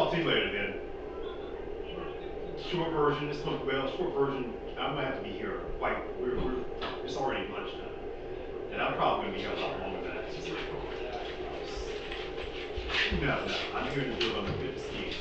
talk to you later then. Short version. Short version. I'm gonna have to be here. Like we're it's already lunchtime, and I'm probably gonna be here a lot longer than that. No, no. I'm here to do it on the 50 ski.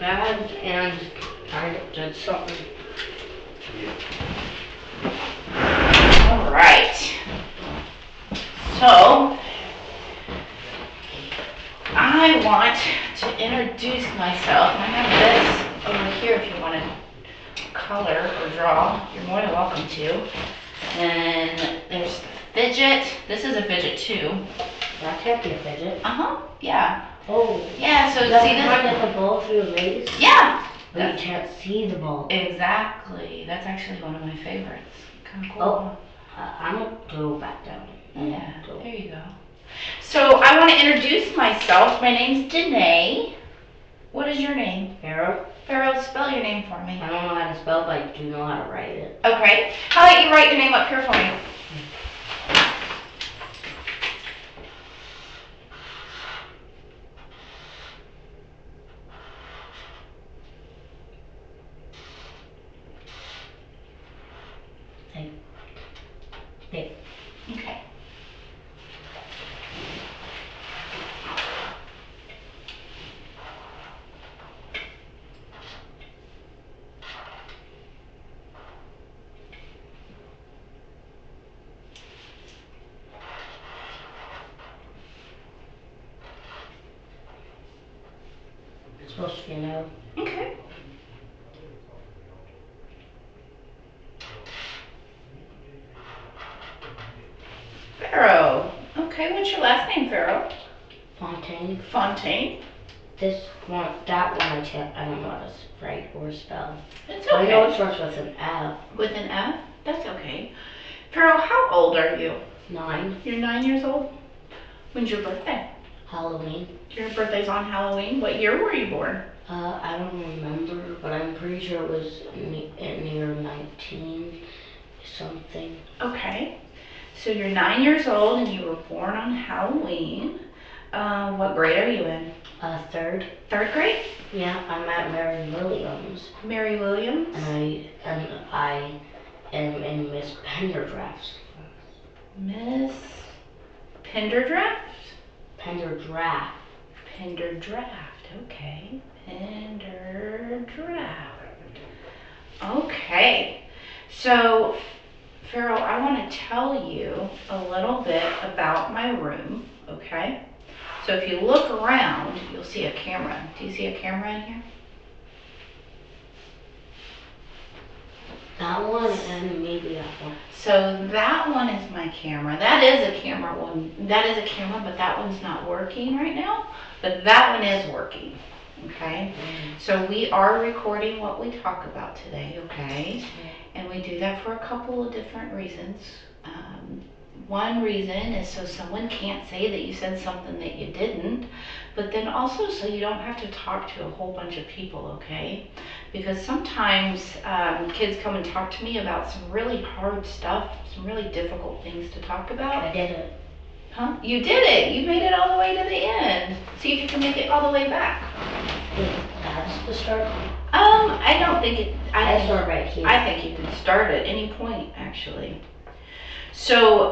bad and I did something. Alright. So, I want to introduce myself. I have this over here if you want to color or draw. You're more than welcome to. And there's the fidget. This is a fidget too. That can't be a fidget. Yeah. Oh. Yeah, so That's see this? like the ball through your legs? Yeah. But you can't see the ball. Exactly. That's actually one of my favorites. Kind of cool. Oh, I'm going to go back down. Yeah, there you go. So I want to introduce myself. My name's Danae. What is your name? Pharaoh. Pharaoh, spell your name for me. I don't know how to spell, but I do know how to write it. Okay. How about you write your name up here for me? Okay. Okay. It's supposed to be no. Okay. Pharaoh. Okay, what's your last name, Pharaoh? Fontaine. Fontaine. This one, that one I don't know how to write or spell. It's I know it okay. starts with an F. With an F? That's okay. Pharaoh, how old are you? 9. You're 9 years old? When's your birthday? Halloween. Your birthday's on Halloween. What year were you born? I don't remember, but I'm pretty sure it was near 19 something. Okay. So you're 9 years old and you were born on Halloween. What grade are you in? 3rd. 3rd grade? Yeah, I'm at Mary Williams. Mary Williams? And I am in Miss Pendergraft's. Miss Pendergraft? Pendergraft. Pendergraft. Okay. Pendergraft. Okay. So, Pharaoh, I want to tell you a little bit about my room, okay? So if you look around, you'll see a camera. Do you see a camera in here? That one and maybe that one. So that one is my camera. That is a camera one. That is a camera, but that one's not working right now. But that one is working. Okay? So we are recording what we talk about today, okay? And we do that for a couple of different reasons. One reason is so someone can't say that you said something that you didn't, but then also so you don't have to talk to a whole bunch of people, okay? Because sometimes kids come and talk to me about some really hard stuff, some really difficult things to talk about. I did it. Huh? You did it. You made it all the way to the end. See if you can make it all the way back. That's the start. I don't think it. I start right here. I think you can start at any point, actually. So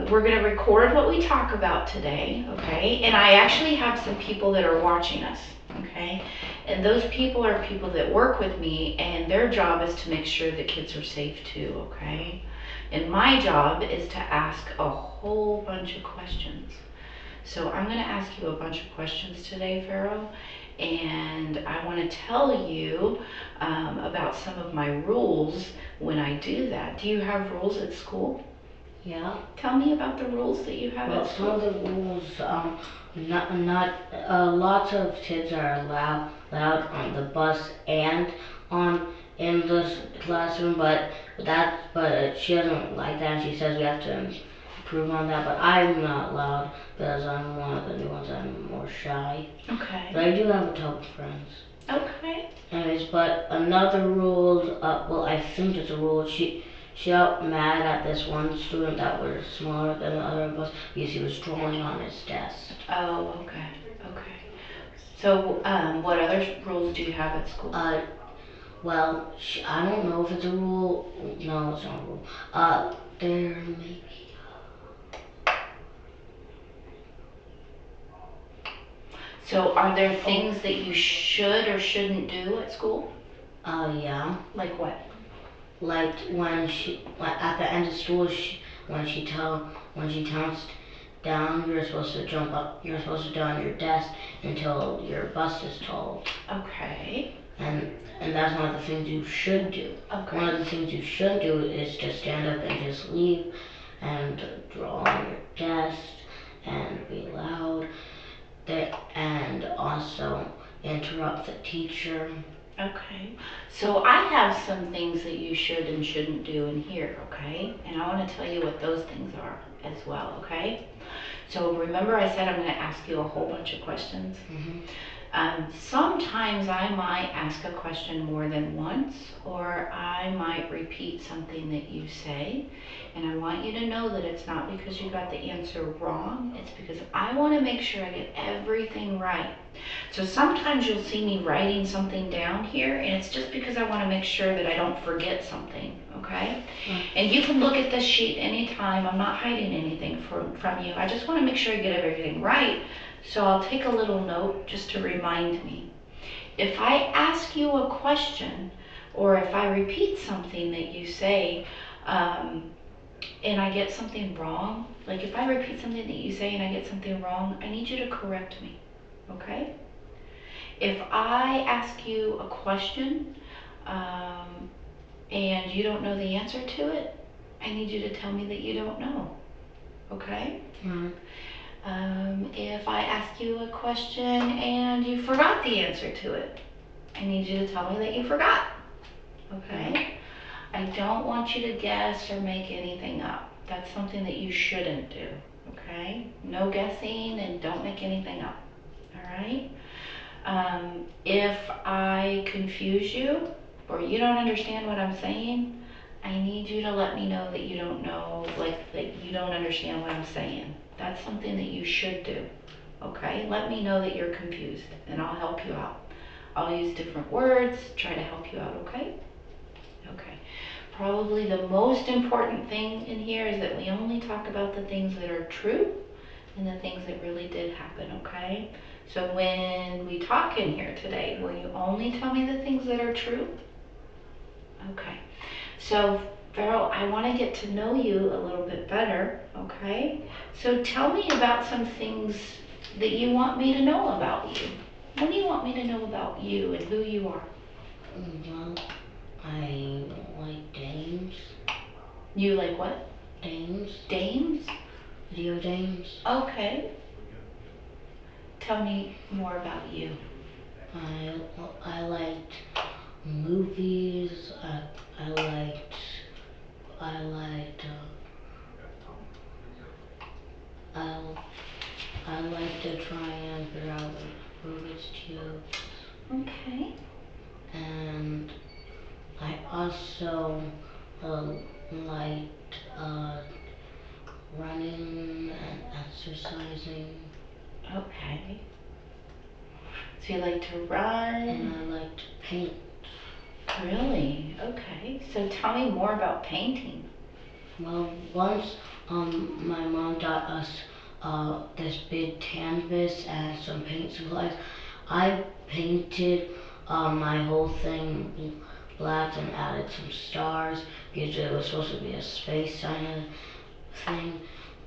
we're going to record what we talk about today, okay? And I actually have some people that are watching us, okay? And those people are people that work with me, and their job is to make sure that kids are safe too, okay? And my job is to ask a whole bunch of questions. So I'm going to ask you a bunch of questions today, Pharaoh, and I want to tell you about some of my rules when I do that. Do you have rules at school? Yeah. Tell me about the rules that you have Well, at some school. of the rules, lots of kids are allowed on the bus and in the classroom, but she doesn't like that. She says we have to improve on that, but I'm not allowed because I'm one of the new ones. I'm more shy. Okay. But I do have a ton of friends. Okay. Anyways, but another rule, well, I think it's a rule. She got mad at this one student that was smaller than the other of us because he was drawing on his desk. Oh, okay. Okay. So, what other rules do you have at school? Well, I don't know if it's a rule. No, it's not a rule. There maybe. So are there things that you should or shouldn't do at school? Yeah. Like what? Like at the end of school, when she counts down, you're supposed to jump up. You're supposed to do on your desk until your bus is told. Okay. And that's one of the things you should do. Okay. One of the things you shouldn't do is just stand up and just leave and draw on your desk and be loud. And also interrupt the teacher. Okay. So I have some things that you should and shouldn't do in here, okay? And I want to tell you what those things are as well, okay? So remember I said I'm going to ask you a whole bunch of questions? Mm-hmm. Sometimes I might ask a question more than once, or I might repeat something that you say, and I want you to know that it's not because you got the answer wrong, it's because I want to make sure I get everything right. So sometimes you'll see me writing something down here, and it's just because I want to make sure that I don't forget something, okay? And you can look at this sheet anytime. I'm not hiding anything from you. I just want to make sure I get everything right. So I'll take a little note just to remind me. If I ask you a question, or if I repeat something that you say, and I get something wrong, like if I repeat something that you say and I get something wrong, I need you to correct me, okay? If I ask you a question, and you don't know the answer to it, I need you to tell me that you don't know, okay? Mm-hmm. If I ask you a question and you forgot the answer to it, I need you to tell me that you forgot, okay? I don't want you to guess or make anything up. That's something that you shouldn't do, okay? No guessing and don't make anything up, all right? If I confuse you or you don't understand what I'm saying, I need you to let me know that you don't know, like that you don't understand what I'm saying. That's something that you should do, okay? Let me know that you're confused and I'll help you out. I'll use different words, try to help you out, okay? Okay. Probably the most important thing in here is that we only talk about the things that are true and the things that really did happen, okay? So when we talk in here today, will you only tell me the things that are true? Okay. So Farrell, I want to get to know you a little bit better, okay? So tell me about some things that you want me to know about you. What do you want me to know about you and who you are? Well, I like games. You like what? Games. Games? Video games. Okay. Tell me more about you. I liked movies. I liked I like to try and figure out Rubik's Cube. Okay. And I also liked running and exercising. Okay. So you like to run? And I like to paint. Really? Okay. So tell me more about painting. Well, once my mom got us this big canvas and some paint supplies. I painted my whole thing black and added some stars because it was supposed to be a space kind of thing.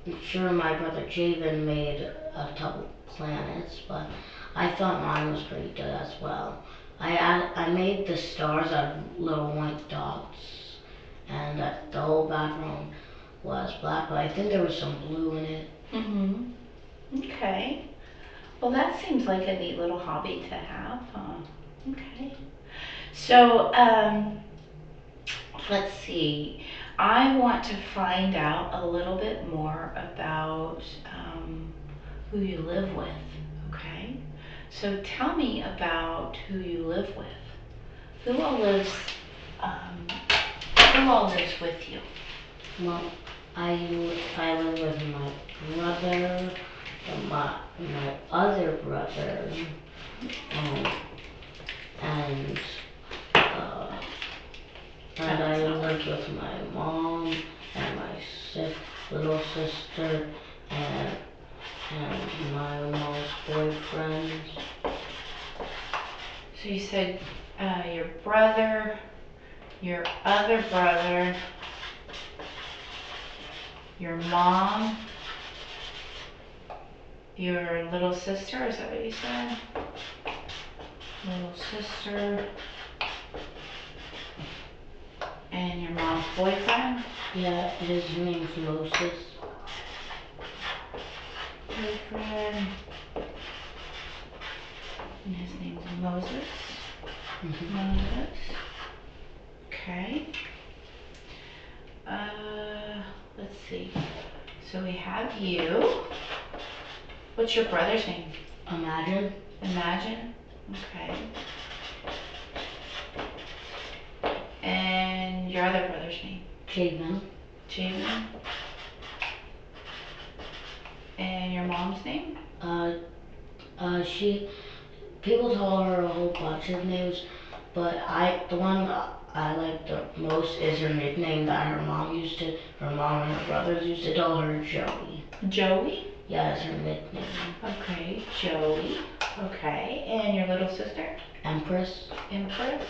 I'm sure my brother Javen made a couple planets, but I thought mine was pretty good as well. I made the stars out of little white dots, and the whole background was black, but I think there was some blue in it. Mm-hmm. Okay. Well, that seems like a neat little hobby to have, huh? Okay. So, let's see. I want to find out a little bit more about who you live with, okay? So tell me about who you live with. Who all lives, who all lives with you? Well, I live with my brother, my other brother, and I live with my mom and my little sister and and my mom's boyfriend. So you said your brother, your other brother, your mom, your little sister, is that what you said? Little sister, and your mom's boyfriend? Yeah, his name's Moses. Boyfriend. And his name's Moses. Moses. Okay. Let's see. So we have you. What's your brother's name? Imagine. Imagine. Okay. And your other brother's name? Javen. Javen. And your mom's name? People call her a whole bunch of names, but the one I like the most is her nickname that her mom and her brothers used to call her Joey. Joey? Yeah, that's her nickname. Okay, Joey. Okay, and your little sister? Empress. Empress.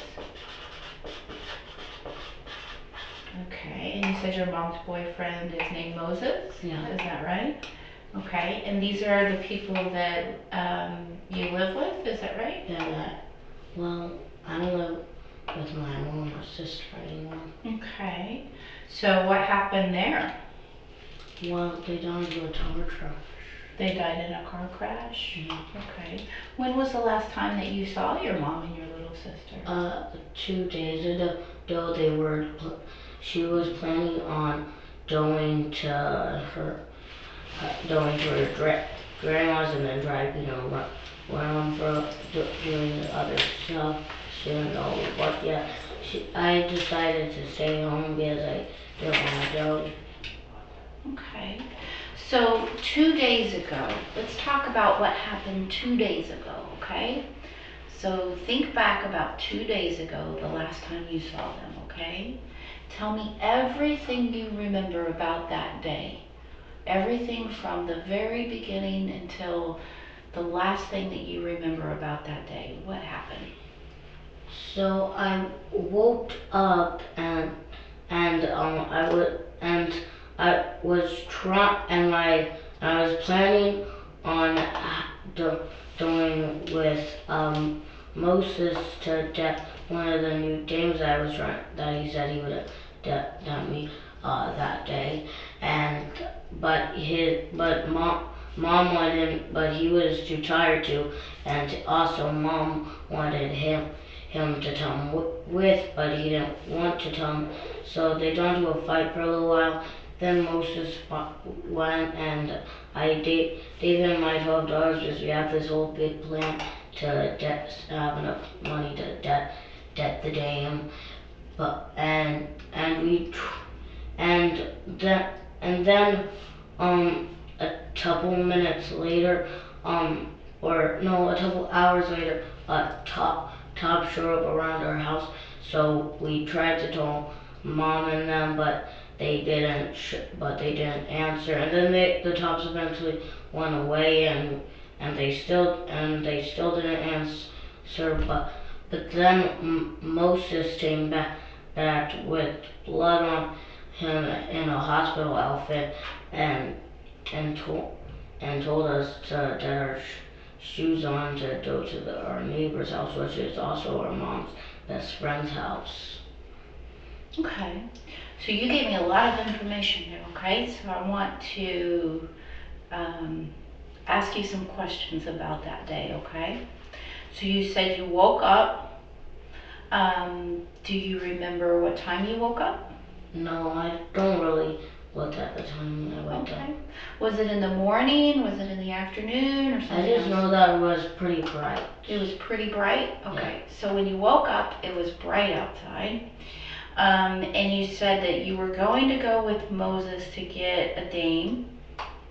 Okay, and you said your mom's boyfriend is named Moses? Yeah. Is that right? Okay, and these are the people that you live with, is that right? Yeah, well, I don't live with my mom or sister anymore. Okay, so what happened there? Well, they died in a car crash. They died in a car crash? Mm-hmm. Okay. When was the last time that you saw your mom and your little sister? 2 days ago, she was planning on going to her grandma's and then driving around for doing other stuff. She didn't know what yet. I decided to stay home because I didn't want to go. Okay. So 2 days ago, let's talk about what happened 2 days ago, okay? So think back about 2 days ago, the last time you saw them, okay? Tell me everything you remember about that day. Everything from the very beginning until the last thing that you remember about that day. What happened? So I woke up and I was planning on doing with Moses to get one of the new games that he said he would get me that day, but mom wanted, but he was too tired to, and also mom wanted him to tell him with, but he didn't want to tell him, so they got into a fight for a little while. Then Moses went, and I gave him my $12 because we have this whole big plan to have enough money to debt the dam, but and then a couple minutes later, or no, a couple hours later, a top showed up around our house. So we tried to tell mom and them, but they didn't answer. And then the tops eventually went away, and they still didn't answer. But then Moses came back with blood on him in a hospital outfit, and told us to get our shoes on to go to our neighbor's house, which is also our mom's best friend's house. Okay. So you gave me a lot of information there, okay? So I want to ask you some questions about that day, okay? So you said you woke up. Do you remember what time you woke up? No, I don't really look at the time when I wake up. Was it in the morning? Was it in the afternoon or something I just know that it was pretty bright. It was pretty bright? Okay. Yeah. So when you woke up, it was bright outside. And you said that you were going to go with Moses to get a game.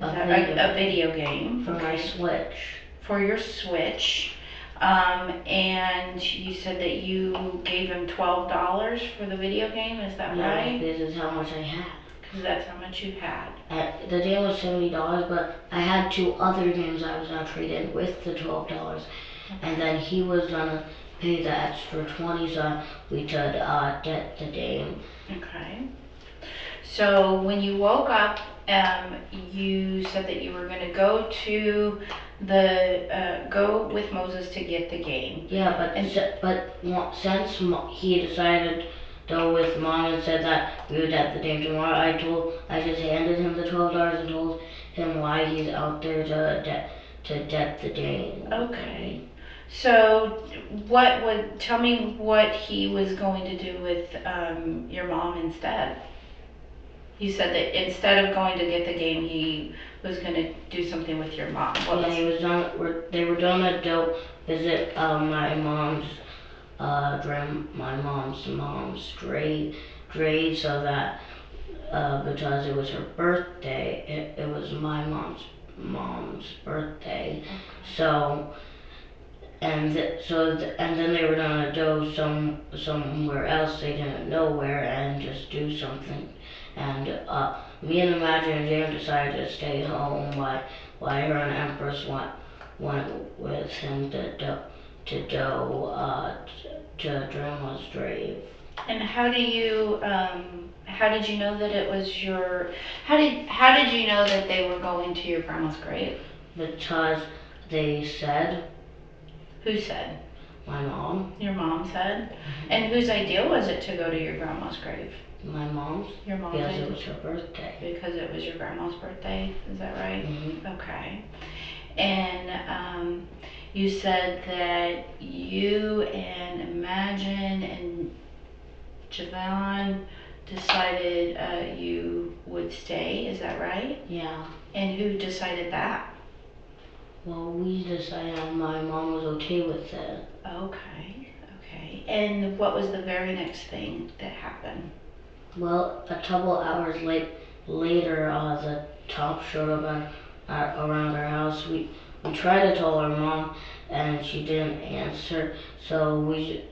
A video game. For my Switch. For your Switch. And you said that you gave him $12 for the video game, is that right? Yeah, this is how much I had. Because that's how much you had. The game was $70, but I had 2 other games I was gonna trade in with the $12, and then he was gonna pay the extra 20 so we could get the game. Okay. So when you woke up, you said that you were going to go to go with Moses to get the game. Yeah, since he decided to go with Mom and said that we would get the game tomorrow, I just handed him the $12 and told him why he's out there to get the game. Okay. So tell me what he was going to do with your mom instead. You said that instead of going to get the game, he was going to do something with your mom. They were gonna go visit my mom's grave so that because it was her birthday, it was my mom's birthday, so. And then they were gonna go somewhere else they didn't know where and just do something. And me and Imagine and James decided to stay home while her and Empress went with him to go to Grandma's grave. And how did you know that it was your? How did you know that they were going to your grandma's grave? Because they said. Who said? My mom. Your mom said? And whose idea was it to go to your grandma's grave? My mom's. Your mom's Because idea? it was her birthday. Because it was your grandma's birthday, is that right? Mm-hmm. Okay. And you said that you and Imagine and Javon decided you would stay, is that right? Yeah. And who decided that? Well, we decided my mom was okay with it. Okay. And what was the very next thing that happened? Well, a couple hours later, the cops showed up around our house. We tried to tell our mom, and she didn't answer. So we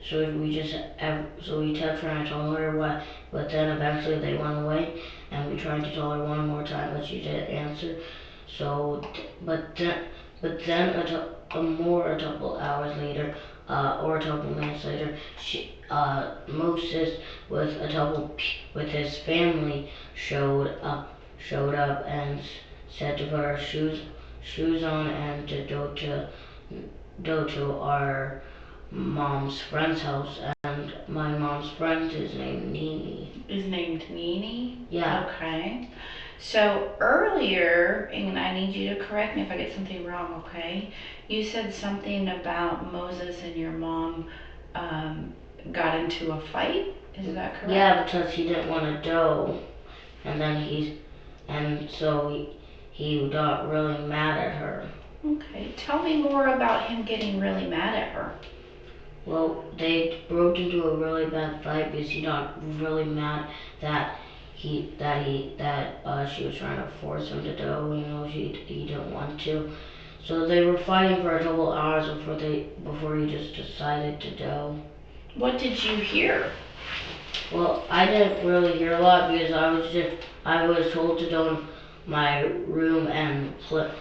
kept trying to tell her what, but then eventually they went away, and we tried to tell her one more time, but she didn't answer. So, but then a couple hours later, or a couple minutes later, Moses with his family showed up and said to put our shoes on and to go to our mom's friend's house. And my mom's friend is named Nini. Is named Nini? Yeah. Okay. So earlier, and I need you to correct me if I get something wrong, okay? You said something about Moses and your mom got into a fight. Is that correct? Yeah, because he didn't want to go, so he got really mad at her. Okay. Tell me more about him getting really mad at her. Well, they broke into a really bad fight because he got really mad that she was trying to force him to go. He didn't want to. So they were fighting for a couple hours before he just decided to go. What did you hear? Well, I didn't really hear a lot because I was told to go in my room and go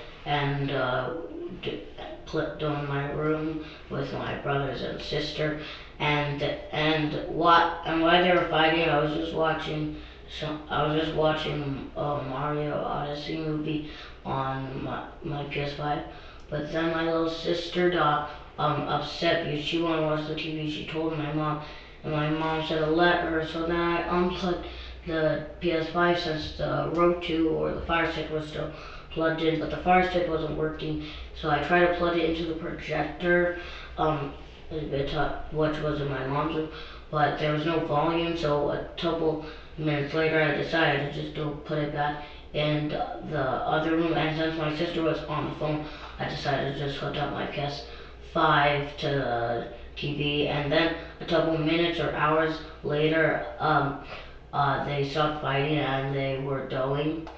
in my room with my brothers and sister, and while they were fighting, I was just watching a Mario Odyssey movie on my PS5. But then my little sister got upset because she wanted to watch the TV. She told my mom, and my mom said to let her. So then I unplugged the PS5 since the Roku or the Fire Stick was still plugged in, but the Fire Stick wasn't working. So I tried to plug it into the projector, which was in my mom's room, but there was no volume. So a couple minutes later, I decided to just go put it back in the other room. And since my sister was on the phone, I decided to just hook up my PS5 to the TV. And then a couple minutes or hours later, they stopped fighting and they were going.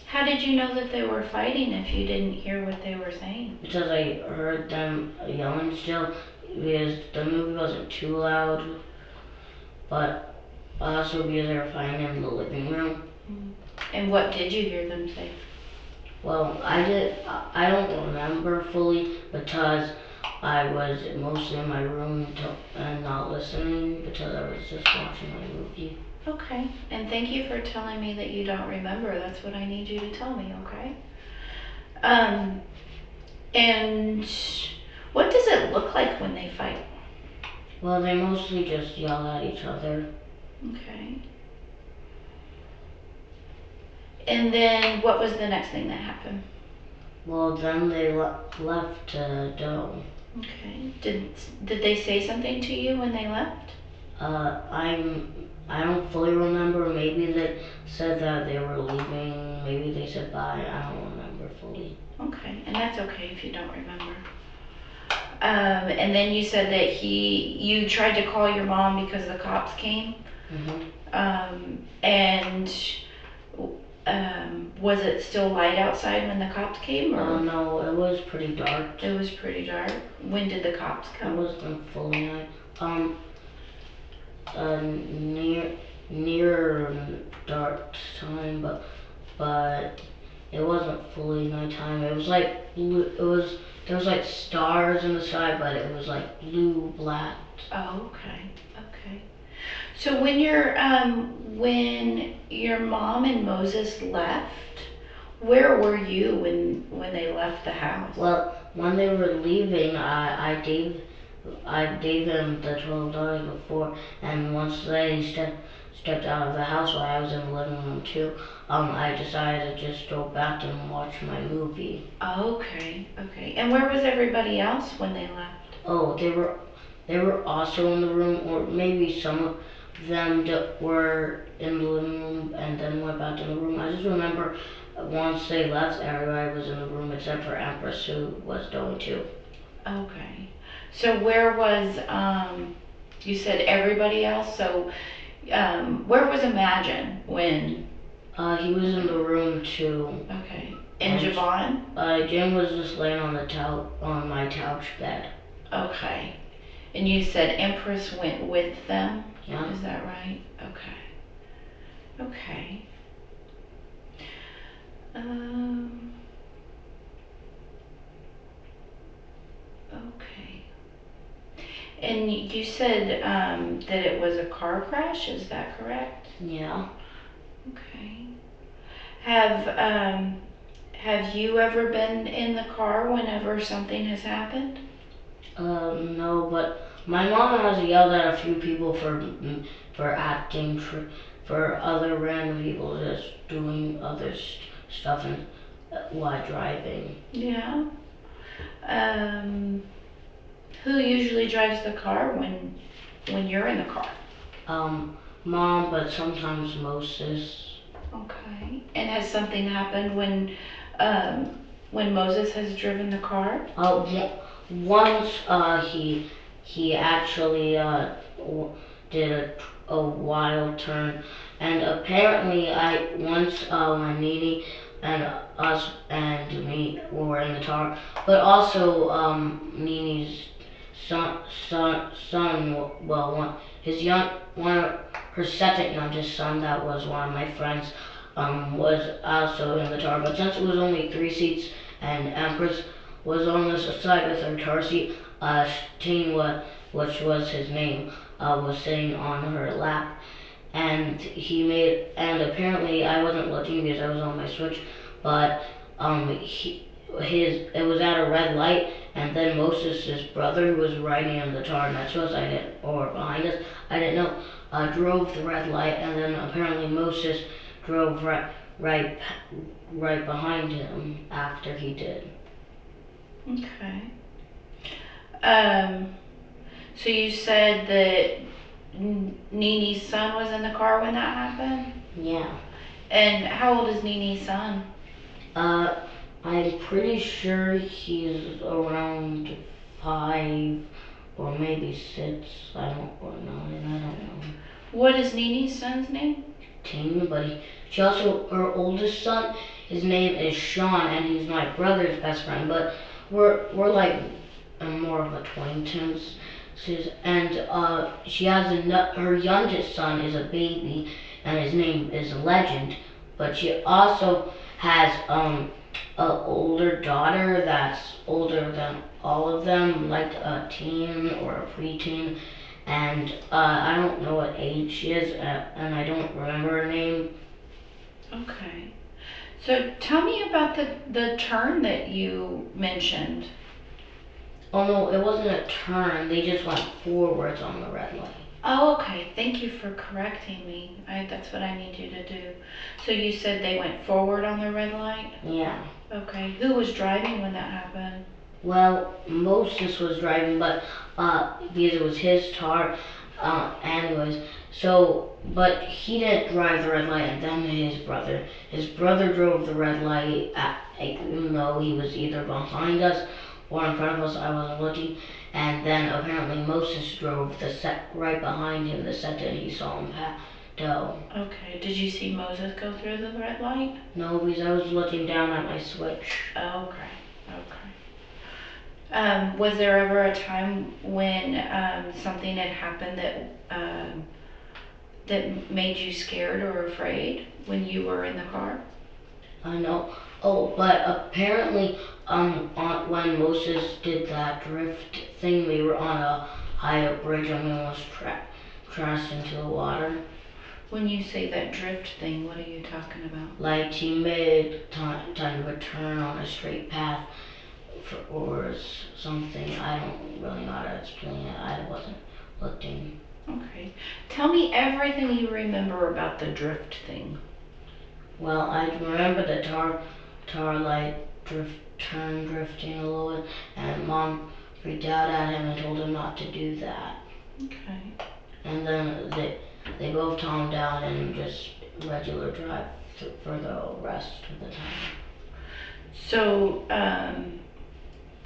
How did you know that they were fighting if you didn't hear what they were saying? Because I heard them yelling still, because the movie wasn't too loud, but also because they were fighting in the living room. And what did you hear them say? Well, I don't remember fully because I was mostly in my room and not listening because I was just watching my movie. Okay, and thank you for telling me that you don't remember. That's what I need you to tell me, okay? And what does it look like when they fight? Well, they mostly just yell at each other. Okay. And then what was the next thing that happened? Well, then they left to go. Okay. Did they say something to you when they left? I don't fully remember. Maybe they said that they were leaving. Maybe they said bye. I don't remember fully. Okay, and that's okay if you don't remember. And then you said that you tried to call your mom because the cops came. And was it still light outside when the cops came? Or? No, it was pretty dark. It was pretty dark. When did the cops come? It wasn't fully night. Near dark time, but it wasn't fully nighttime. It was like blue, there was like stars in the sky, but it was like blue black. Oh, okay. So when your mom and Moses left, where were you when they left the house? Well, when they were leaving, I gave them the $12 before, and once they stepped out of the house while I was in the living room too, I decided to just go back and watch my movie. Okay. And where was everybody else when they left? Oh, they were also in the room, or maybe some of them were in the living room and then went back to the room. I just remember once they left, everybody was in the room except for Empress, who was going too. Okay. So where was, you said everybody else, so where was Imagine when? He was in the room too. Okay. And Javon? Jim was just laying on my couch bed. Okay. And you said Empress went with them? Yeah. Is that right? Okay. Okay. And you said that it was a car crash, is that correct? Yeah. Okay. Have you ever been in the car whenever something has happened? No, but my mom has yelled at a few people for acting for other random people just doing other stuff and while driving. Yeah. Who usually drives the car when you're in the car? Mom, but sometimes Moses. Okay. And has something happened when Moses has driven the car? Once he actually did a wild turn, and apparently once when Nene and us and me were in the car, but also Nene's son, well, her second youngest son, that was one of my friends, was also in the car. But since it was only 3 seats and Empress was on the side with her car seat, Teen, which was his name, was sitting on her lap. And apparently I wasn't looking because I was on my switch, but it was at a red light, and then Moses' brother, who was riding in the car next to us, or behind us, I didn't know, drove the red light, and then apparently Moses drove right behind him after he did. Okay. So you said that Nene's son was in the car when that happened? Yeah. And how old is Nene's son? I'm pretty sure he's around 5 or maybe 6. Or 9. I don't know. What is Nene's son's name? Teen, but her oldest son, his name is Sean, and he's my brother's best friend. But we're like more of acquaintance. She has her youngest son is a baby, and his name is Legend. But she also has an older daughter that's older than all of them, like a teen or a preteen. And I don't know what age she is, and I don't remember her name. Okay. So tell me about the turn that you mentioned. Oh no, it wasn't a turn. They just went forwards on the red light. Oh, okay. Thank you for correcting me. That's what I need you to do. So you said they went forward on the red light? Yeah. Okay. Who was driving when that happened? Well, Moses was driving, but because it was his car, anyways. So, but he didn't drive the red light, and then his brother. His brother drove the red light, even though he was either behind us or in front of us. I wasn't looking. And then apparently Moses drove right behind him the second he saw him go. Okay. Did you see Moses go through the red light? No, because I was looking down at my switch. Okay. Okay. Was there ever a time when something had happened that made you scared or afraid when you were in the car? I know. Oh, but apparently, when Moses did that drift thing, we were on a high up bridge and we almost crashed into the water. When you say that drift thing, what are you talking about? Like he made kind of a turn on a straight path, or something. I don't really know how to explain it. I wasn't looking. Okay. Tell me everything you remember about the drift thing. Well, I remember the tar light drifting a little bit, and Mom freaked out at him and told him not to do that. Okay. And then they both calmed down and just regular drive for the rest of the time. So,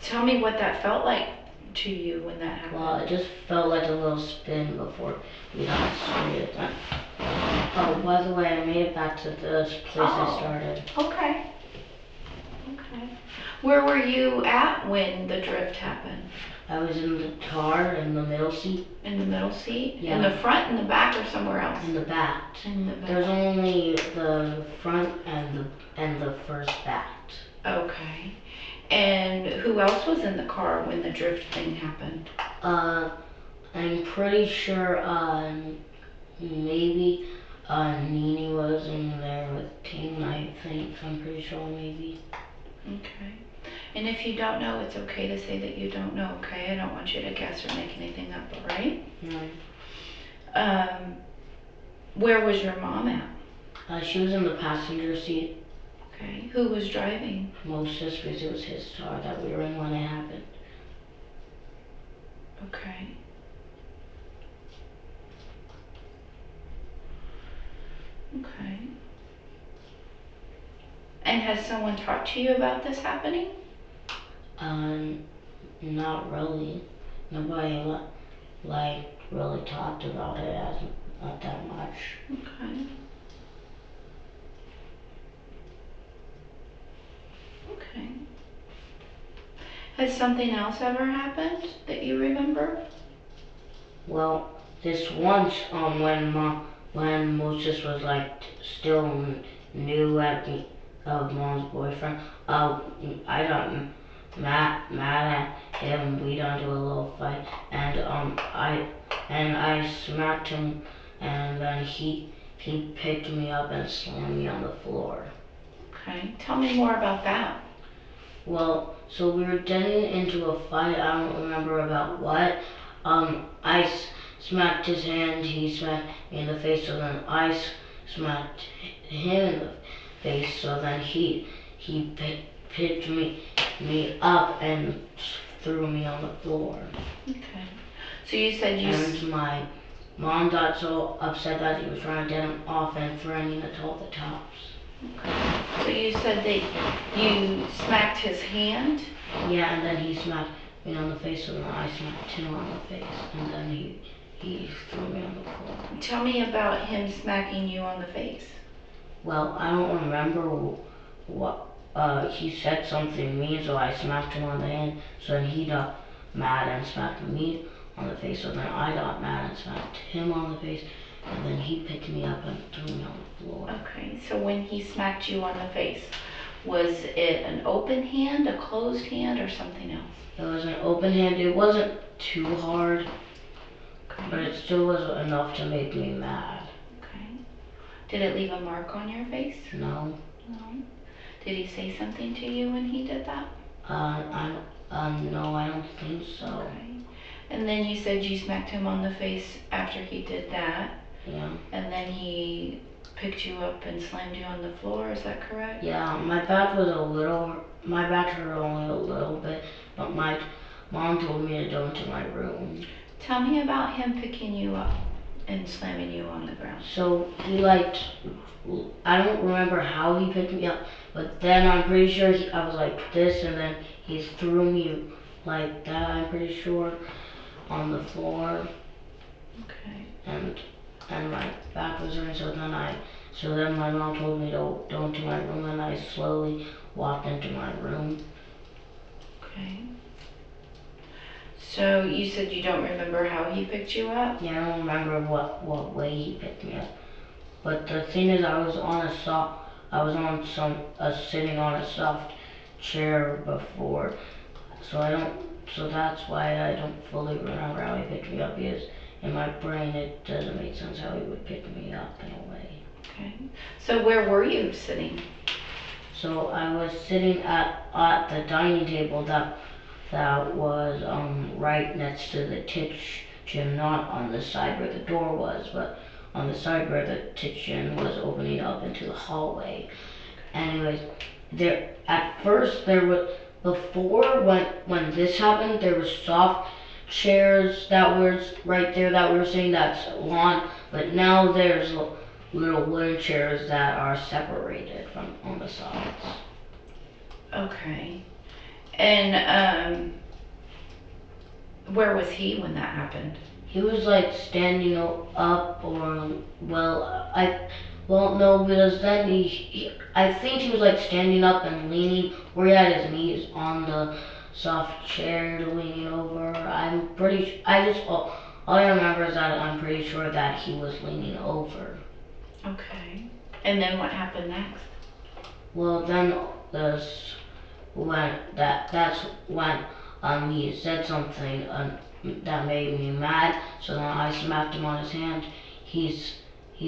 tell me what that felt like to you when that happened. Well, it just felt like a little spin before we got straight at that. Oh, by the way, I made it back to the place I started. Okay. Okay. Where were you at when the drift happened? I was in the car in the middle seat. In the middle seat? Yeah. In the front, in the back, or somewhere else? In the back. In the back. There's only the front and the first back. Okay. And who else was in the car when the drift thing happened? I'm pretty sure, maybe, Nini was in there with Ting, I think. I'm pretty sure, maybe. Okay. And if you don't know, it's okay to say that you don't know, okay? I don't want you to guess or make anything up, all right? No. Where was your mom at? She was in the passenger seat. Okay. Who was driving? Moses, because it was his car that we were in when it happened. Okay. Okay. And has someone talked to you about this happening? Not really. Nobody really talked about it not that much. Okay. Okay. Has something else ever happened that you remember? Well, this once, when Moses was still new at me of Mom's boyfriend, I got mad at him. We got into a little fight, and I smacked him, and then he picked me up and slammed me on the floor. Okay. Tell me more about that. Well, so we were getting into a fight. I don't remember about what. I smacked his hand. He smacked me in the face. So then I smacked him in the face. So then he picked me up and threw me on the floor. Okay. So you said you... And my mom got so upset that he was trying to get him off and throwing it to all the tops. Okay. So you said that you smacked his hand? Yeah, and then he smacked me on the face, so then I smacked him on the face, and then he threw me on the floor. Tell me about him smacking you on the face. Well, I don't remember what, he said something mean, so I smacked him on the hand, so then he got mad and smacked me on the face. So then I got mad and smacked him on the face, and then he picked me up and threw me on the floor. Okay, so when he smacked you on the face, was it an open hand, a closed hand, or something else? It was an open hand. It wasn't too hard, but Okay. it still was enough to make me mad. Okay. Did it leave a mark on your face? No. No. Did he say something to you when he did that? No, I don't think so. Okay. And then you said you smacked him on the face after he did that, Yeah. and then he picked you up and slammed you on the floor, is that correct? Yeah, my back hurt only a little bit, but my mom told me to go into my room. Tell me about him picking you up and slamming you on the ground. So I don't remember how he picked me up, but then I'm pretty sure I was like this, and then he threw me like that, I'm pretty sure, on the floor, Okay. and my back was hurting, so then my mom told me to go into my room, and I slowly walked into my room. Okay. So you said you don't remember how he picked you up? Yeah, I don't remember what way he picked me up. But the thing is, I was sitting on a soft chair before, so that's why I don't fully remember how he picked me up, because in my brain it doesn't make sense how he would pick me up in a way. Okay. So where were you sitting? So I was sitting at the dining table that was right next to the kitchen, not on the side where the door was, but on the side where the kitchen was opening up into the hallway. Anyways, before when this happened, there was soft chairs that was right there that we were saying that's lawn, but now there's little wooden chairs that are separated from on the sides. Okay. And where was he when that happened? He was like standing up, or no, because then I think he was like standing up and leaning, or he had his knees on the soft chair leaning over. All I remember is that I'm pretty sure that he was leaning over. Okay. And then what happened next? Well, then that's when he said something that made me mad. So then I smacked him on his hand. He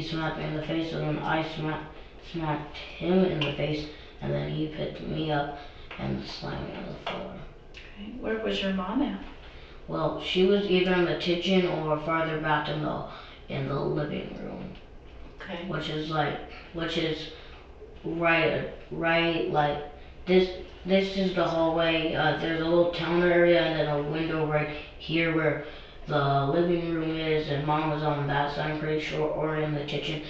smacked me in the face, so then I smacked him in the face, and then he picked me up and slammed me on the floor. Okay. Where was your mom at? Well, she was either in the kitchen or farther back in the living room, Okay. which is right like this. This is the hallway. There's a little counter area and then a window right here where the living room is, and Mom was on that side, I'm pretty sure, or in the kitchen.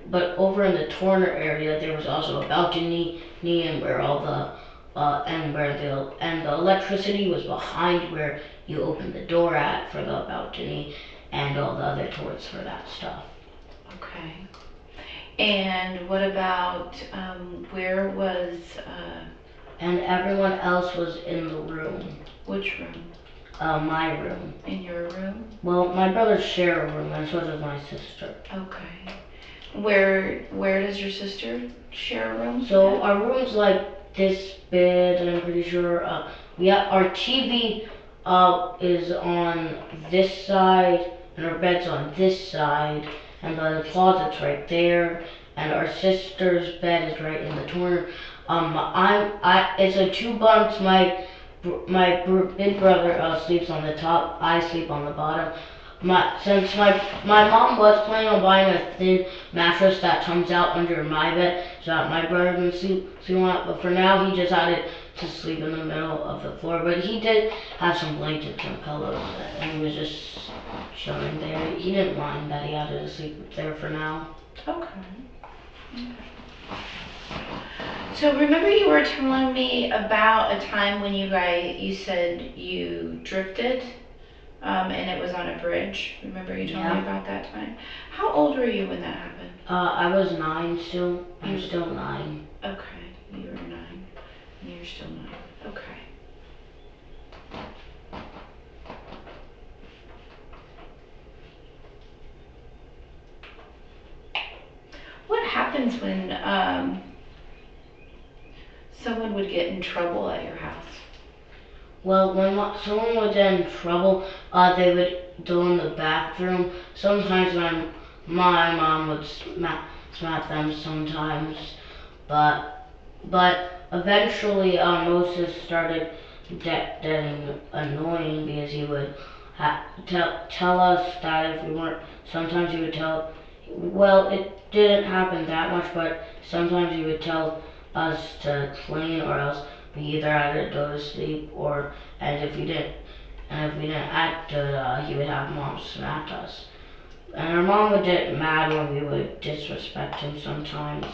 But over in the corner area, there was also a balcony, and where all the the electricity was behind where you opened the door at for the balcony, and all the other doors for that stuff. Okay. And what about where was And everyone else was in the room. which room? My room. In your room? Well, my brothers share a room, and so does my sister. Okay. Where does your sister share a room? So our room's like this big, and I'm pretty sure our TV is on this side, and our bed's on this side, and the closet's right there, and our sister's bed is right in the corner. It's a two bunks. My big brother sleeps on the top. I sleep on the bottom. Since my mom was planning on buying a thin mattress that comes out under my bed, so that my brother can sleep on it. But for now, he just had to sleep in the middle of the floor. But he did have some blankets and pillows, and he was just chilling there. He didn't mind that he had to sleep there for now. Okay. So remember you were telling me about a time when you said you drifted, and it was on a bridge. Remember you told me about that time? How old were you when that happened? I was 9 still. I'm still 9. Okay, you were 9, and you're still 9. Okay. when someone would get in trouble at your house? Well, when someone would get in trouble, they would go in the bathroom. Sometimes my mom would smack them sometimes, but eventually Moses started getting annoying because he would tell us that if we weren't. Sometimes he would tell. Well, it didn't happen that much, but sometimes he would tell us to clean, or else we either had to go to sleep, or and if we didn't act good, he would have mom smack us. And our mom would get mad when we would disrespect him sometimes.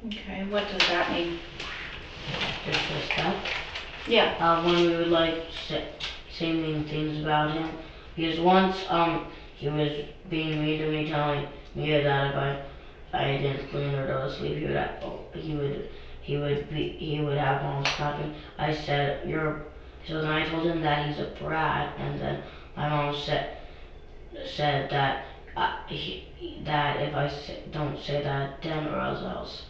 Okay, what does that mean? Disrespect? Yeah. When we would say mean things about him. Because once he was being mean to me, telling me that if I didn't clean or go to sleep, he would have mom smack me. I said so then I told him that he's a brat, and then my mom said that that if I don't say that, then or else,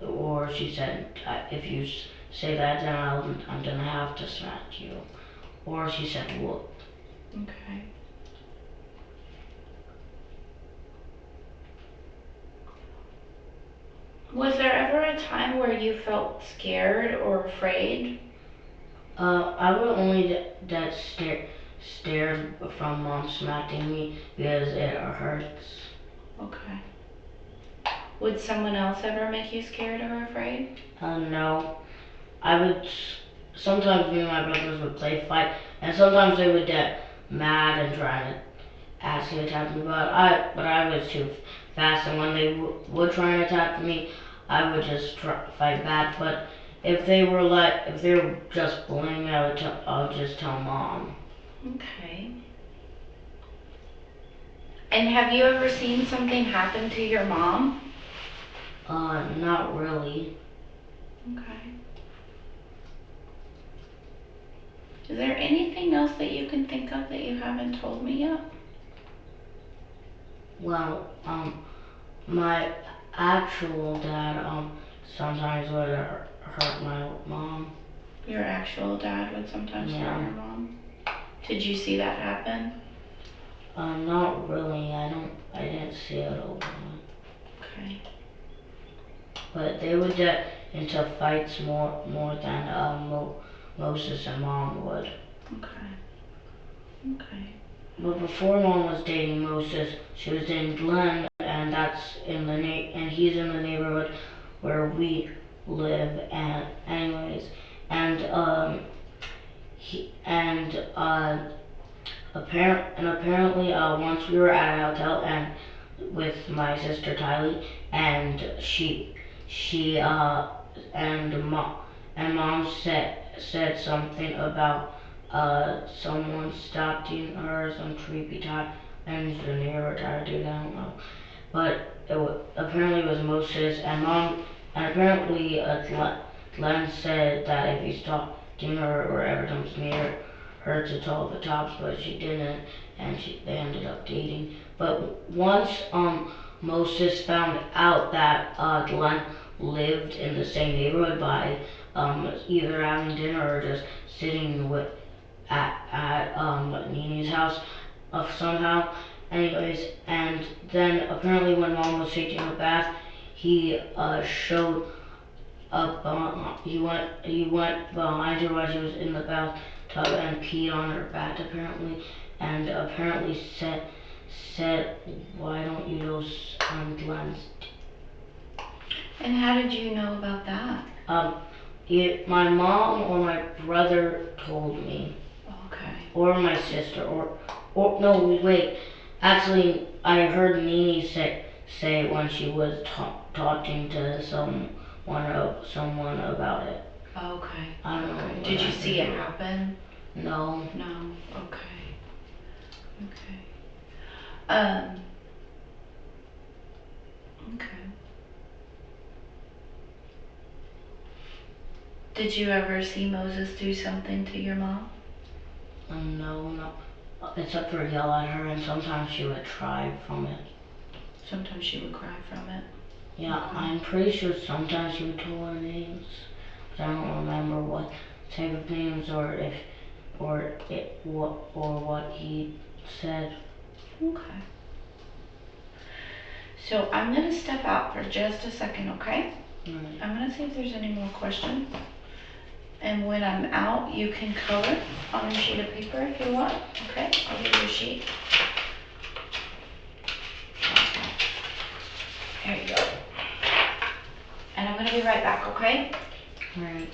or she said if you say that, then I'm gonna have to smack you, or she said whoop. Okay. Was there ever a time where you felt scared or afraid? I would only that scared from mom smacking me because it hurts. Okay. Would someone else ever make you scared or afraid? No. I would sometimes me and my brothers would play fight, and sometimes they would get mad and try to ask to attack me, but I was too fast, and when they would try and attack me, I would just fight back. But if they were just bullying me, I would just tell mom. Okay. And have you ever seen something happen to your mom? Not really. Okay. Is there anything else that you can think of that you haven't told me yet? Well, my actual dad, sometimes would hurt my mom. Your actual dad would sometimes hurt your mom? Did you see that happen? Not really. I didn't see it a lot. Okay. But they would get into fights more than Moses and mom would. Okay. Okay. But before mom was dating Moses, she was dating Glenn, and he's in the neighborhood where we live. And anyways, and he and apparently once we were at a hotel and with my sister Tylee, and she and mom said something about someone stalking her, some creepy type, and the neighbor tried to do that, I don't know. But apparently it was Moses, and mom, and apparently Glenn said that if he stalking her or ever comes near her to tell the cops, but she didn't, and they ended up dating. But once Moses found out that Glenn lived in the same neighborhood by either having dinner or just sitting at Nini's house somehow. Anyways, and then apparently when mom was taking a bath, he showed up. He went behind her while she was in the bathtub and peed on her back apparently, and apparently said, "Why don't you go Glenn's?" And how did you know about that? My mom or my brother told me. Okay. Or my sister, or no, wait. Actually, I heard Nini say when she was talking to someone about it. Okay. I don't know. Did you see it happen? No. No. Okay. Okay. Okay. Did you ever see Moses do something to your mom? No. Except for yell at her, and sometimes she would cry from it. Sometimes she would cry from it. Yeah, Okay. I'm pretty sure sometimes he would tell her names, but I don't remember what type of names or what he said. Okay. So I'm gonna step out for just a second, okay? Right. I'm gonna see if there's any more questions. And when I'm out, you can color on a sheet of paper if you want, okay? I'll give you a sheet. There you go. And I'm gonna be right back, okay? Right.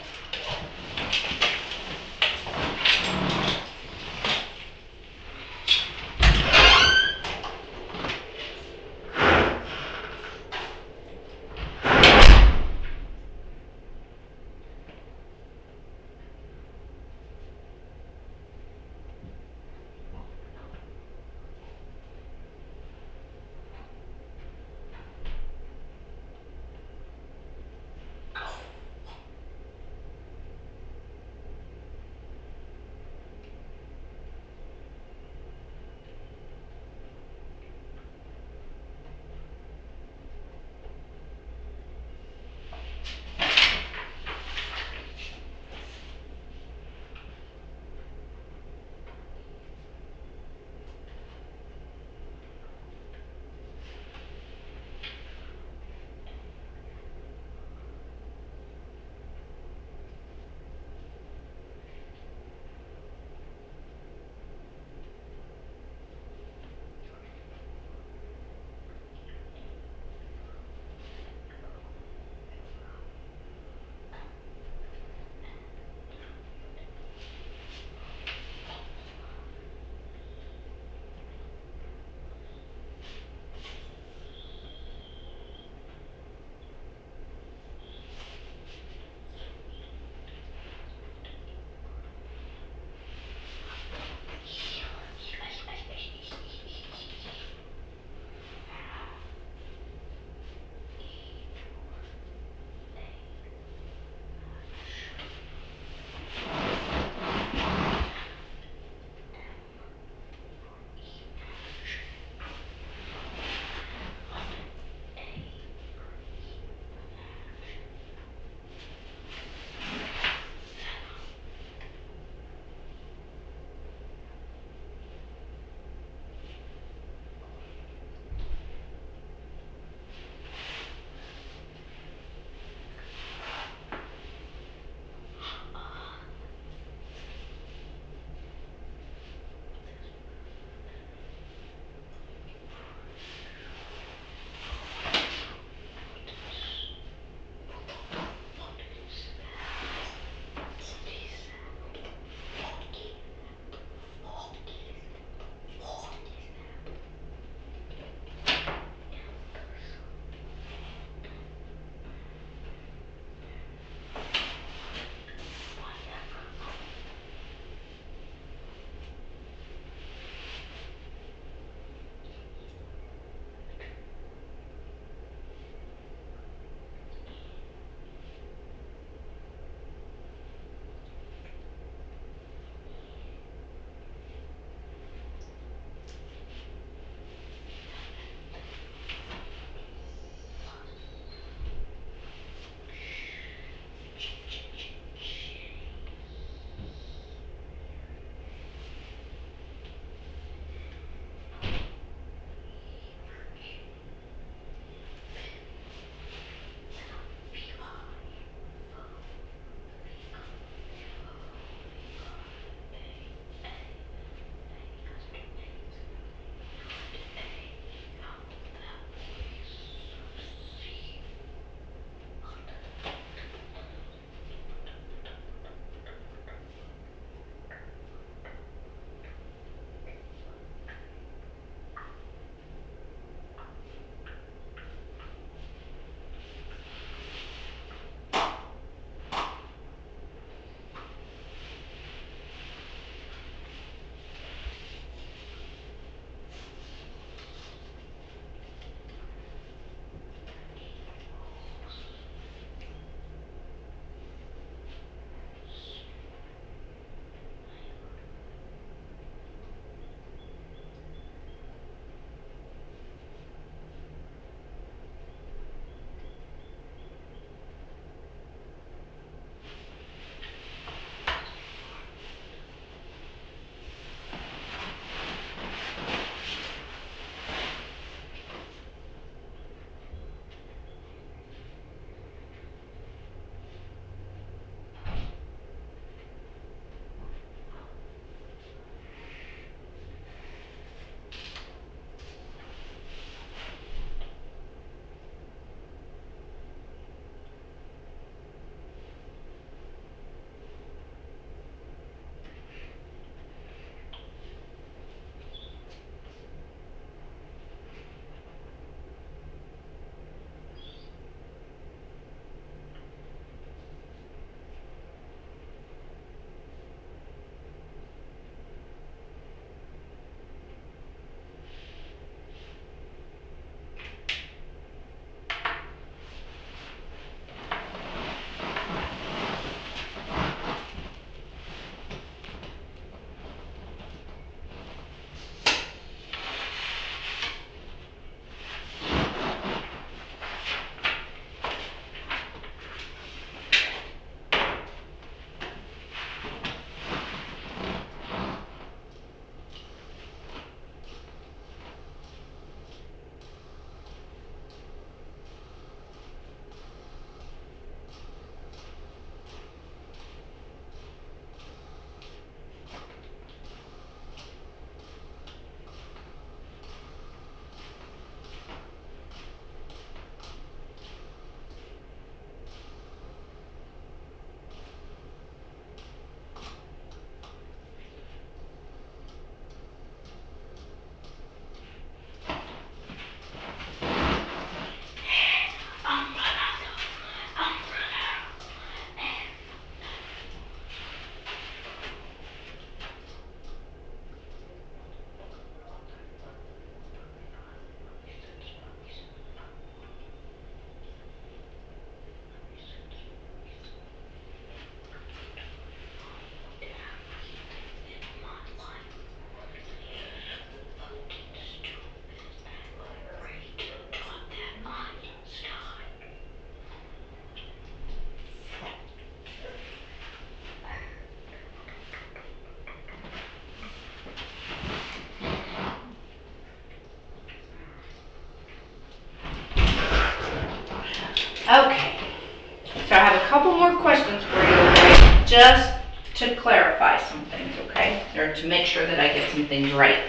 questions for you, okay? Just to clarify some things, okay? Or to make sure that I get some things right.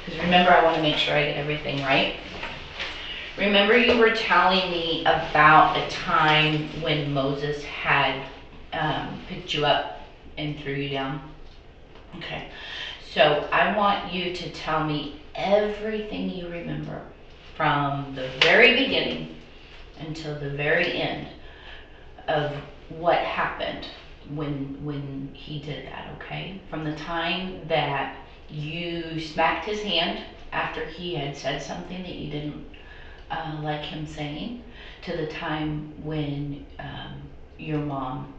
Because remember, I want to make sure I get everything right. Remember, you were telling me about a time when Moses had picked you up and threw you down? Okay. So I want you to tell me everything you remember from the very beginning until the very end of what happened when he did that, okay? From the time that you smacked his hand after he had said something that you didn't like him saying, to the time when your mom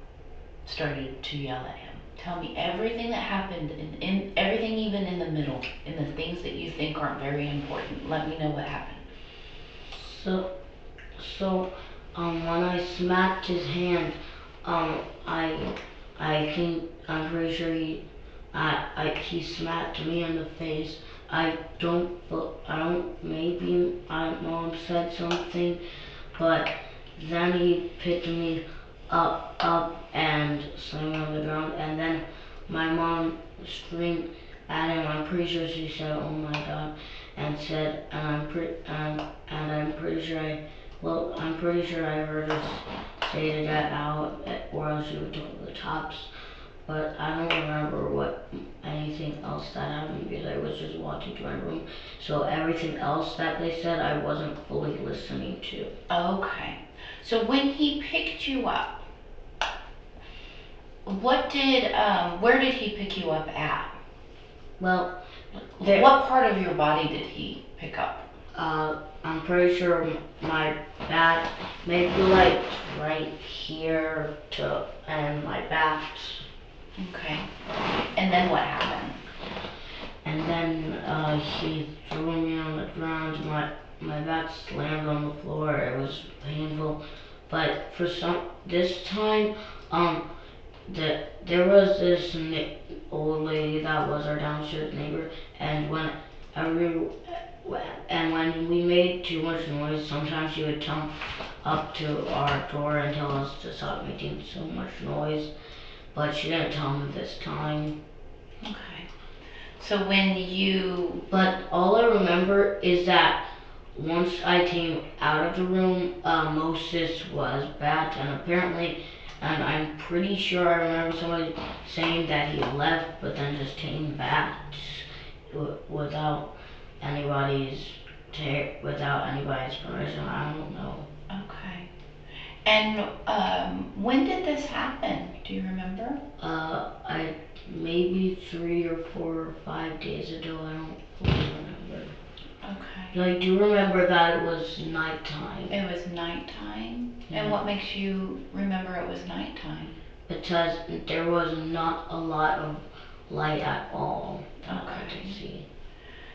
started to yell at him. Tell me everything that happened, in everything even in the middle, in the things that you think aren't very important. Let me know what happened. So, when I smacked his hand, I think, I'm pretty sure he smacked me in the face. Maybe my mom said something, but then he picked me up and slammed me on the ground, and then my mom screamed at him. I'm pretty sure she said, "Oh my God," and said, and I'm pretty sure I'm pretty sure I heard her say to get out, or else she would told the cops. But I don't remember anything else that happened because I was just walking to my room. So everything else that they said, I wasn't fully listening to. Okay. So when he picked you up, where did he pick you up at? Well, what part of your body did he pick up? I'm pretty sure my back, maybe like right here and my back. Okay. And then what happened? And then he threw me on the ground. My back slammed on the floor. It was painful. But this time, there was this old lady that was our downstairs neighbor, and when we made too much noise, sometimes she would come up to our door and tell us to stop making so much noise. But she didn't tell me this time. Okay. So But all I remember is that once I came out of the room, Moses was back, and I'm pretty sure I remember somebody saying that he left, but then just came back without anybody's permission. I don't know. Okay. And when did this happen? Do you remember? Maybe 3 or 4 or 5 days ago. I don't fully remember. Okay. But I do remember that it was nighttime. It was nighttime? Yeah. And what makes you remember it was nighttime? Because there was not a lot of light at all that I Okay. could see.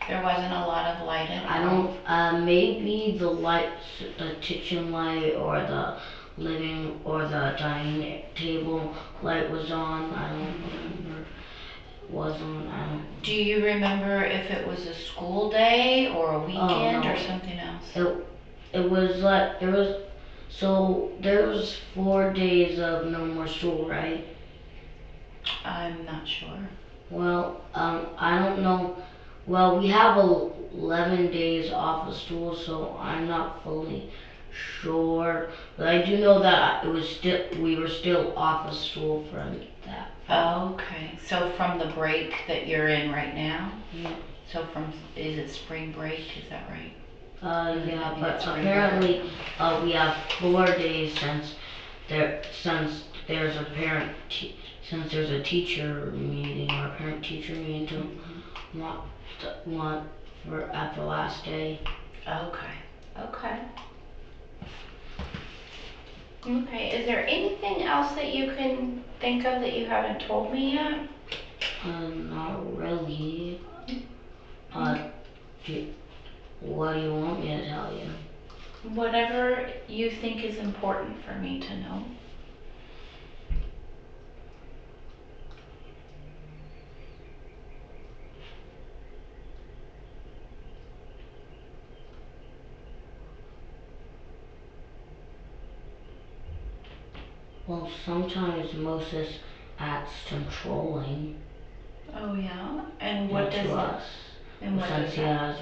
There wasn't a lot of light at all? I don't, maybe the kitchen light or the living or the dining table light was on. I don't remember. Was on. Do you remember if it was a school day or a weekend no. or something else? It was like there was 4 days of no more school, right? I'm not sure. Well, I don't know. Well, we have 11 days off of school, so I'm not fully sure. But I do know that we were still off of school from that. Okay, so from the break that you're in right now? Yeah. So is it spring break, is that right? Yeah, but apparently we have 4 days since there's a teacher meeting or a parent teacher meeting to want for at the last day. Okay. Okay, is there anything else that you can think of that you haven't told me yet? Not really. What do you want me to tell you? Whatever you think is important for me to know. Well, sometimes Moses acts controlling Oh yeah? And what does to that, us. and what Since does he that, has,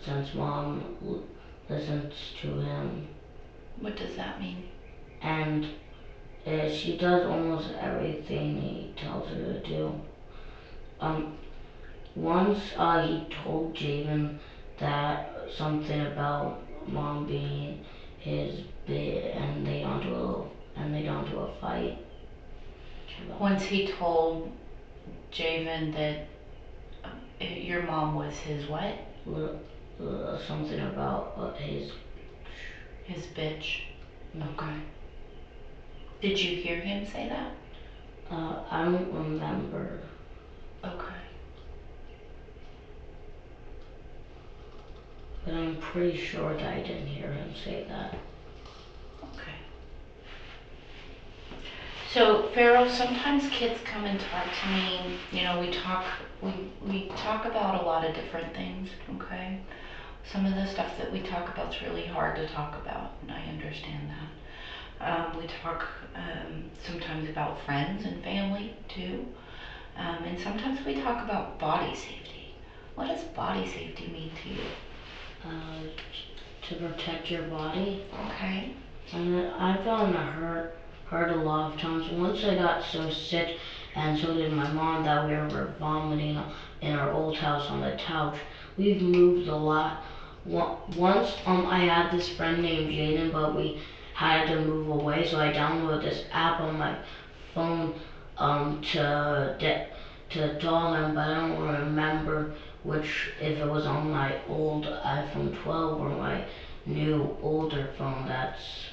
since mom listens to him, what does that mean? and she does almost everything he tells her to do. Um, Once he told Javen that something about mom being his bit, and they got into a fight. Once he told Javen that your mom was his what? Something about His bitch. Okay. Okay. Did you hear him say that? I don't remember. Okay. But I'm pretty sure that I didn't hear him say that. Okay. So Pharaoh, sometimes kids come and talk to me. You know, we talk about a lot of different things. Okay. Some of the stuff that we talk about is really hard to talk about, and I understand that. We talk sometimes about friends and family too, and sometimes we talk about body safety. What does body safety mean to you? To protect your body. Okay. And I've gotten hurt a lot of times. Once I got so sick, and so did my mom, that we were vomiting in our old house on the couch. We've moved a lot. Once I had this friend named Jaden, but we had to move away, so I downloaded this app on my phone to call him, but I don't remember if it was on my old iPhone 12 or my new older phone that's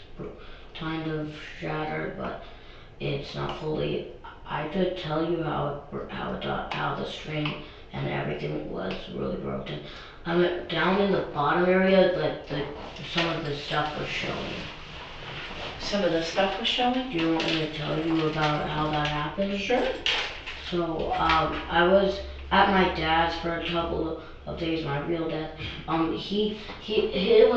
kind of shattered, but it's not fully. I could tell you how the string and everything was really broken. Down in the bottom area, some of the stuff was showing. Some of the stuff was showing? Do you want me to tell you about how that happened? Sure. So I was at my dad's for a couple of days. My real dad. It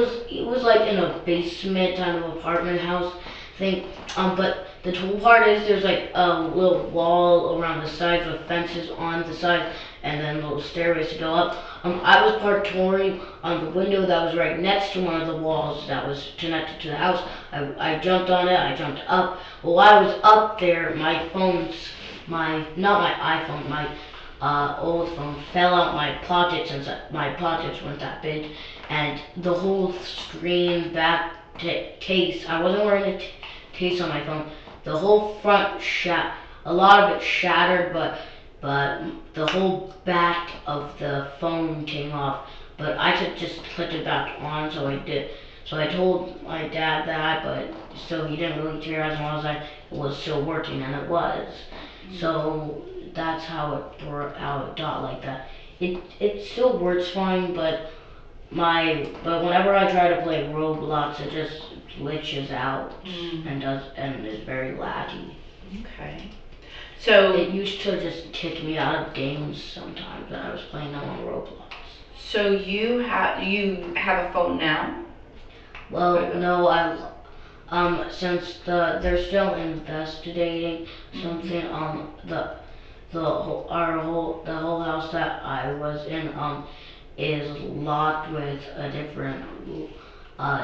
was like in a basement kind of apartment house thing. But the cool part is there's like a little wall around the sides with fences on the sides, and then little stairways to go up. I was parkouring on the window that was right next to one of the walls that was connected to the house. I jumped on it. I jumped up. While I was up there, not my iPhone, my old phone fell out my pocket, since my pockets weren't that big, and the whole screen back case. I wasn't wearing a case on my phone. The whole front a lot of it shattered, but the whole back of the phone came off. But I could just click it back on, so I did. So I told my dad that, but still he didn't really care as long as I was still working, and it was. So that's how it got like that. It still works fine, but whenever I try to play Roblox, it just glitches out and is very laggy. Okay. So it used to just kick me out of games sometimes when I was playing them on Roblox. So you have a phone now? Well, no, since they're still investigating something. The whole house that I was in is locked with a different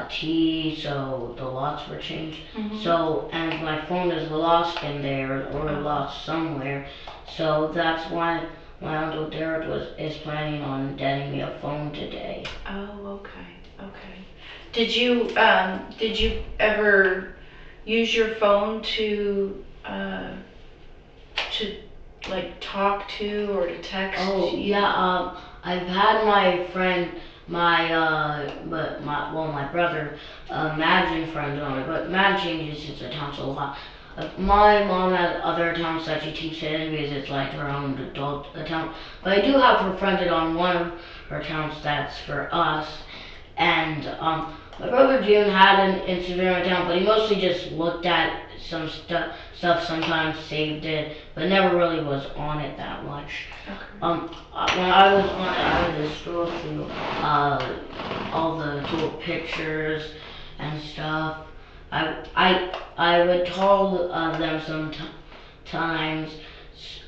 key, so the locks were changed. So, and my phone is lost in there or lost somewhere. So that's why my Uncle Derek is planning on getting me a phone today. Oh, okay. Did you ever use your phone to like talk to or to text? Oh yeah, I've had my friend, my brother, Madison friend on it, but Madison changes his accounts a lot. My mom has other accounts that she keeps hidden because it's like her own adult account. But I do have her friended on one of her accounts that's for us. And my brother June had an Instagram account, but he mostly just looked at some stuff sometimes, saved it, but never really was on it that much. Okay. When I was on it, I would just scroll through all the cool pictures and stuff. I would tell them sometimes.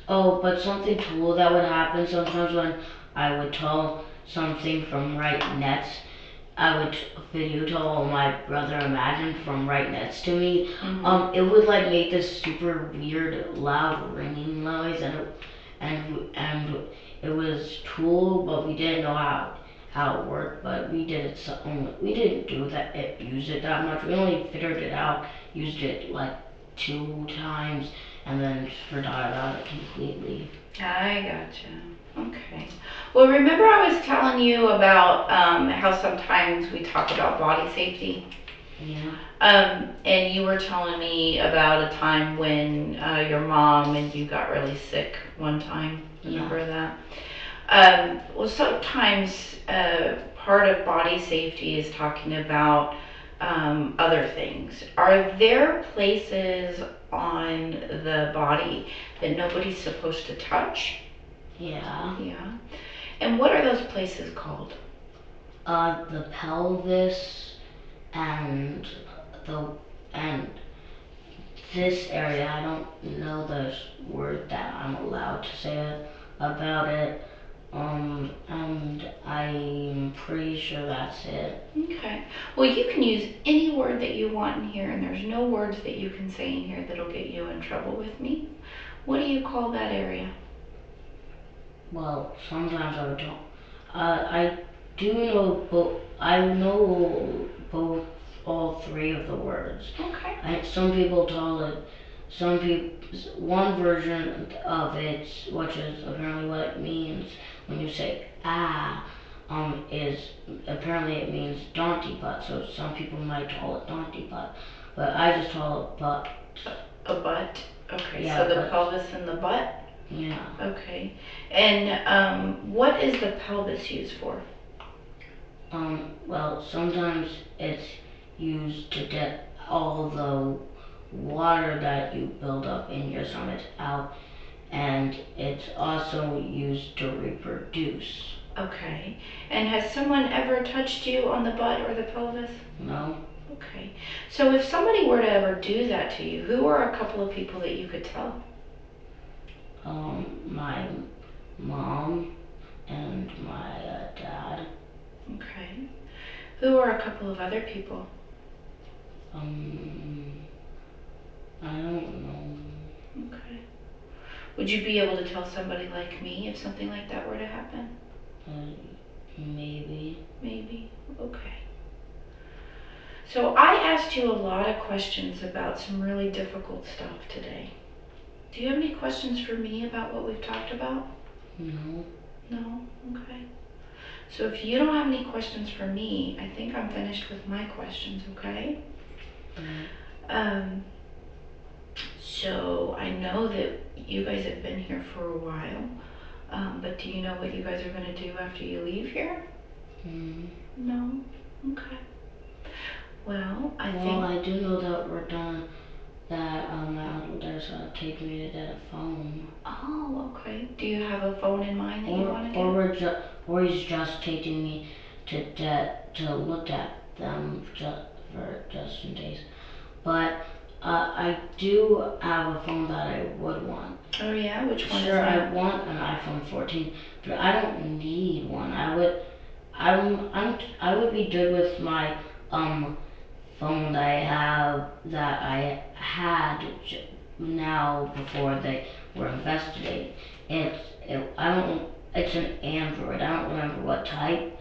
Oh, but something cool that would happen sometimes when I would tell something from right next. I would video tell my brother Imagine from right next to me. It would like make this super weird, loud ringing noise, and it was cool, but we didn't know how it worked. But we did it we didn't use it that much. We only figured it out, used it like 2 times, and then forgot about it completely. I gotcha. Okay. Well, remember I was telling you about how sometimes we talk about body safety? Yeah. And you were telling me about a time when your mom and you got really sick one time. Remember that? Well, sometimes part of body safety is talking about other things. Are there places on the body that nobody's supposed to touch? Yeah. Yeah. And what are those places called? The pelvis and and this area. I don't know the word that I'm allowed to say about it. And I'm pretty sure that's it. Okay. Well, you can use any word that you want in here, and there's no words that you can say in here that'll get you in trouble with me. What do you call that area? Well, sometimes I don't. I do know both. I know both, all three of the words. Okay. Some people call it. One version of it, which is apparently what it means when you say ah, is apparently it means donkey butt. So some people might call it donkey butt, but I just call it butt. A butt. Okay. Yeah, So the pelvis and the butt. Yeah. Okay. And what is the pelvis used for? Well, sometimes it's used to get all the water that you build up in your stomach out, and it's also used to reproduce. Okay. And has someone ever touched you on the butt or the pelvis? No. Okay. So if somebody were to ever do that to you, who are a couple of people that you could tell? My mom and my dad. Okay. Who are a couple of other people? I don't know. Okay. Would you be able to tell somebody like me if something like that were to happen? Maybe. Maybe. Okay. So I asked you a lot of questions about some really difficult stuff today. Do you have any questions for me about what we've talked about? No. No? Okay. So if you don't have any questions for me, I think I'm finished with my questions, okay? So I know that you guys have been here for a while, but do you know what you guys are going to do after you leave here? No? Okay. Well, I do know that we're done. That there's taking me to get a phone. Oh, okay. Do you have a phone in mind that you want to get? Or he's just taking me to look at them just in case. But I do have a phone that I would want. Oh yeah, which one? Sure, I want an iPhone 14, but I don't need one. I would be good with my phone that I had now before they were investigating. It's an Android. I don't remember what type,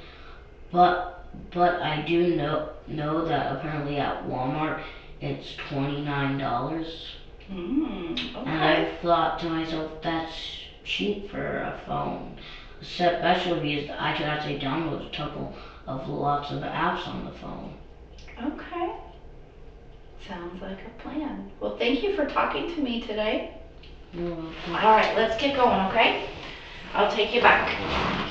but I do know that apparently at Walmart it's $29. Okay. And I thought to myself, that's cheap for a phone, especially because I could actually download a couple of lots of apps on the phone. Okay. Sounds like a plan. Well, thank you for talking to me today. You're welcome. All right, let's get going, okay? I'll take you back.